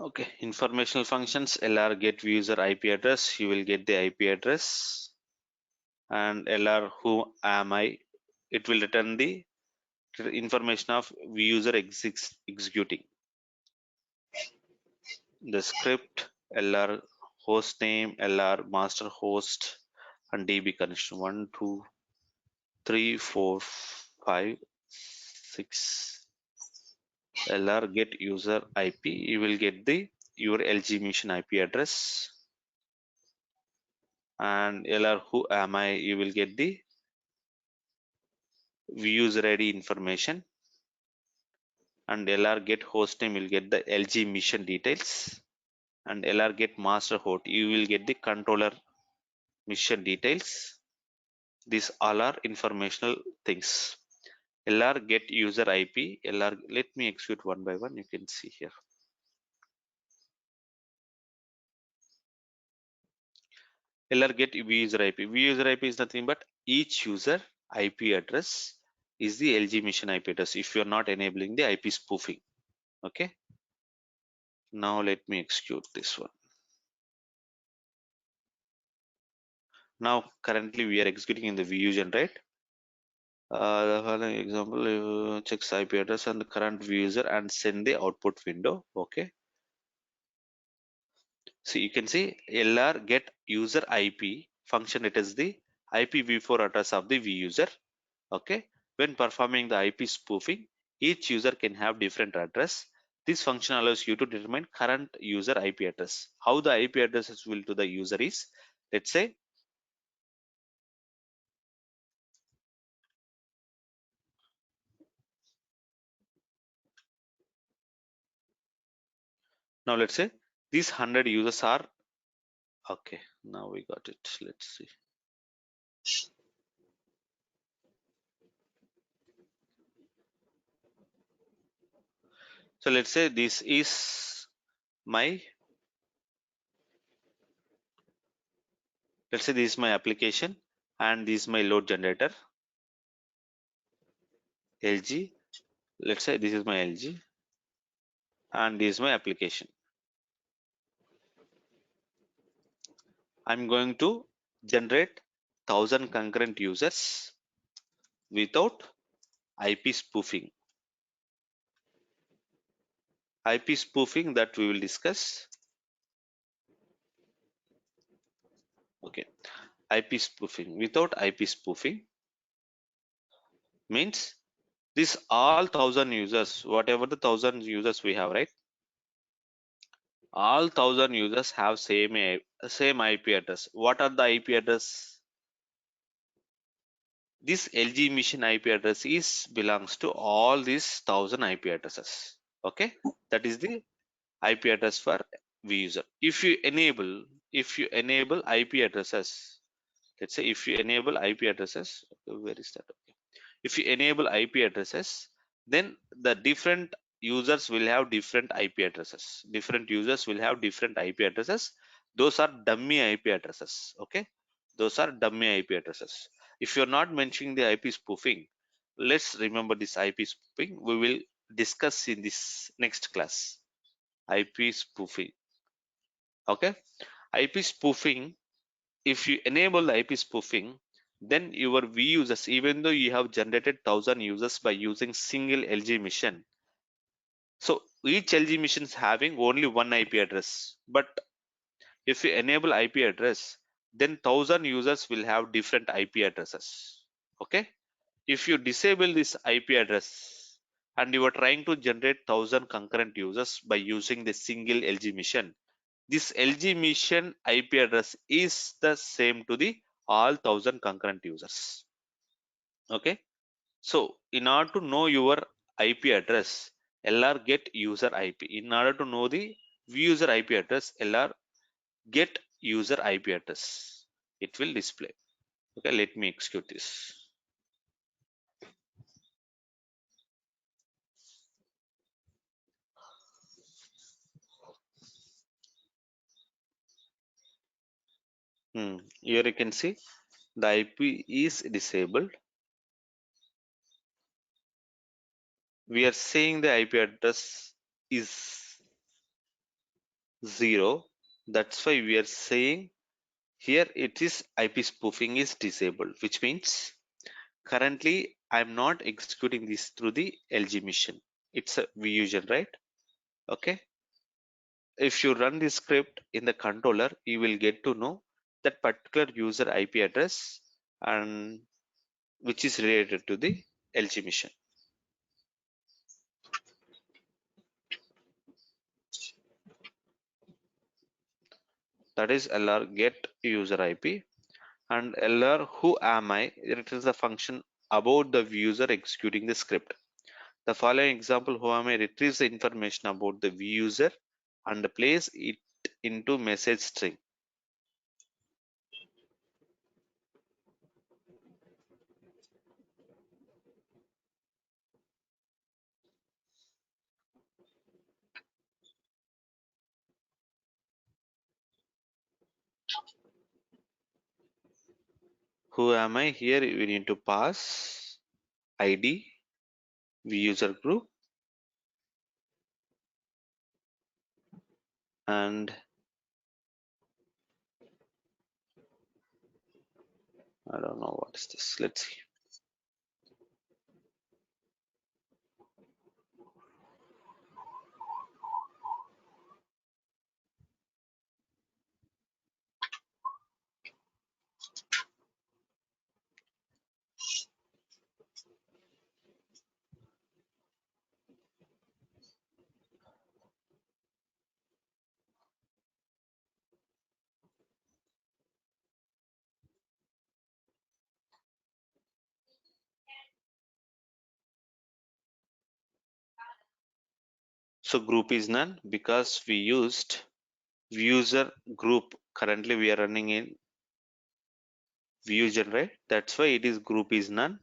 Okay, informational functions LR get user IP address, you will get the IP address, and LR who am I, it will return the information of user executing. The script LR host name, LR master host, and DB connection 1, 2, 3, 4, 5, 6. LR get user IP, you will get the your LG mission IP address, and LR who am I, you will get the user ID information, and LR get host name will get the LG mission details, and LR get master host, you will get the controller mission details. These all are informational things. LR get user IP, LR, let me execute one by one, you can see here. LR get user IP. User IP is nothing but each user IP address is the LG mission IP address if you are not enabling the IP spoofing. Okay. Now let me execute this one. Now currently we are executing in the view generate. The following example checks IP address and the current view user and send the output window. Okay. So you can see LR get user IP function. It is the IPv4 address of the view user. Okay, when performing the IP spoofing, each user can have different address. This function allows you to determine current user IP address. How the IP addresses will to the user is, let's say now let's say these 100 users are okay. Now we got it. Let's see. So let's say this is my let's say this is my application and this is my load generator LG. Let's say this is my LG and this is my application. I'm going to generate 1000 concurrent users without IP spoofing. IP spoofing that we will discuss. Okay, IP spoofing. Without IP spoofing means this all 1000 users, whatever the 1000 users we have, right? All 1000 users have same IP address. What are the IP address? This LG mission IP address is belongs to all these 1000 IP addresses. Okay, that is the IP address for user. If you enable IP addresses, let's say if you enable IP addresses, where is that? Okay. If you enable IP addresses, then the different users will have different IP addresses. Different users will have different IP addresses. Those are dummy IP addresses. Okay, those are dummy IP addresses. If you're not mentioning the IP spoofing, let's remember this IP spoofing. We will discuss in this next class. IP spoofing. Okay, IP spoofing, if you enable the IP spoofing, then your V users, even though you have generated 1000 users by using single LG mission, so each LG mission is having only one IP address. But if you enable IP address, then 1000 users will have different IP addresses. Okay, if you disable this IP address and you are trying to generate 1000 concurrent users by using the single LG mission, this LG mission IP address is the same to the all 1000 concurrent users. Okay. So in order to know your IP address, LR get user IP. In order to know the user IP address, LR get user IP address. It will display. Okay, let me execute this. Here you can see the IP is disabled. We are saying the IP address is 0. That's why we are saying here it is IP spoofing is disabled, which means currently I'm not executing this through the LG machine. It's a VUsion, right? Okay. If you run this script in the controller, you will get to know that particular user IP address and which is related to the LG machine. That is LR get user IP, and LR who am I? It is the function about the user executing the script. The following example who am I retrieves the information about the user and plays it into message string. Who am I? Here we need to pass ID, user group, and I don't know what is this. Let's see. So group is none because we used user group. Currently we are running in VUgen, right? That's why it is group is none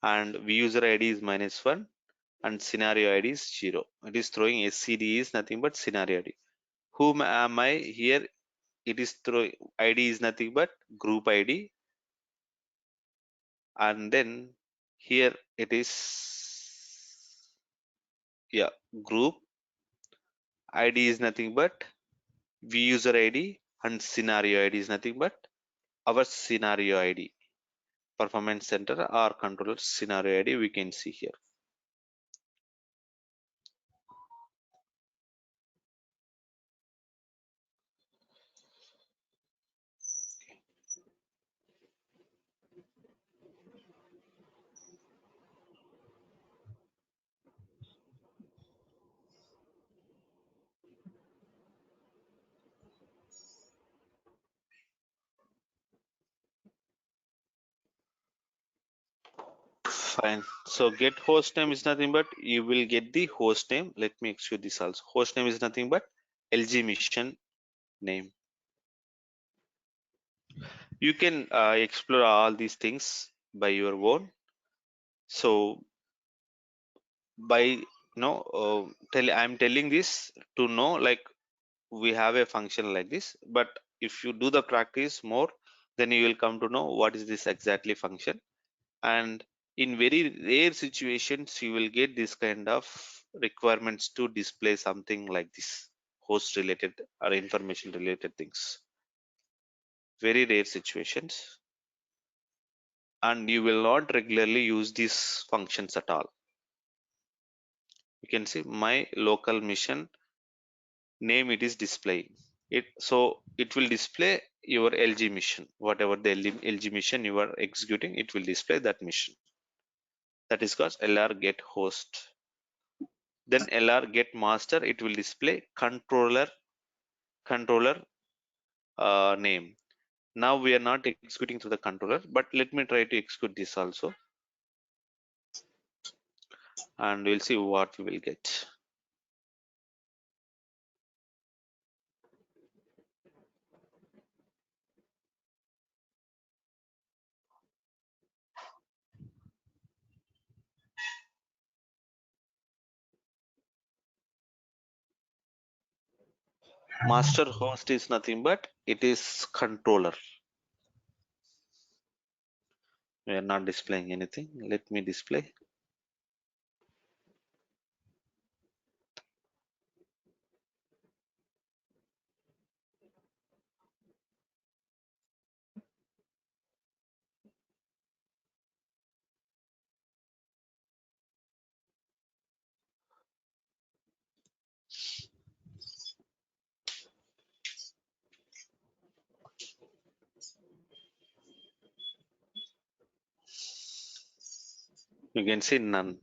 and user ID is -1 and scenario ID is 0. It is throwing SCD is nothing but scenario ID. Whom am I? Here it is throwing ID is nothing but group ID, and then here it is, yeah, group ID is nothing but user ID, and scenario ID is nothing but our scenario ID. Performance center or controller scenario ID we can see here. Fine. So get host name is nothing but you will get the host name. Let me execute this also. Host name is nothing but LG mission name. You can explore all these things by your own. So by I'm telling this to know like we have a function like this, but if you do the practice more, then you will come to know what is this exactly function. And in very rare situations you will get this kind of requirements to display something like this, host related or information related things. Very rare situations, and you will not regularly use these functions at all. You can see my local mission name, it is displaying it, so it will display your LG mission, whatever the LG mission you are executing, it will display that mission. That is called LR get host. Then LR get master, it will display controller name. Now we are not executing through the controller, but let me try to execute this also, and we'll see what we will get. Master host is nothing but it is controller. We are not displaying anything. Let me display. You can see none.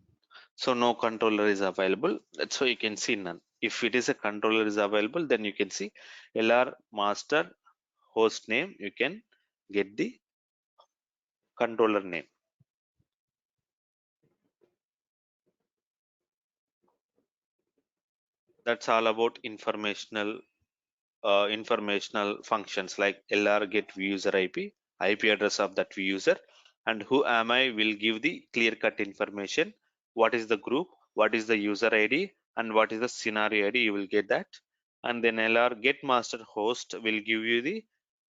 So no controller is available. That's why you can see none. If it is a controller is available, then you can see LR master host name. You can get the controller name. That's all about informational functions like LR get user IP address of that user, and who am I will give the clear cut information. What is the group? What is the user ID? And what is the scenario ID? You will get that. And then LR get master host will give you the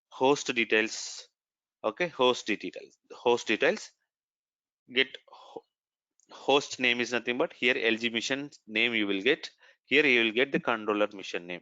host details. Okay, host details. Get host name is nothing but here LG mission name you will get. Here you will get the controller mission name.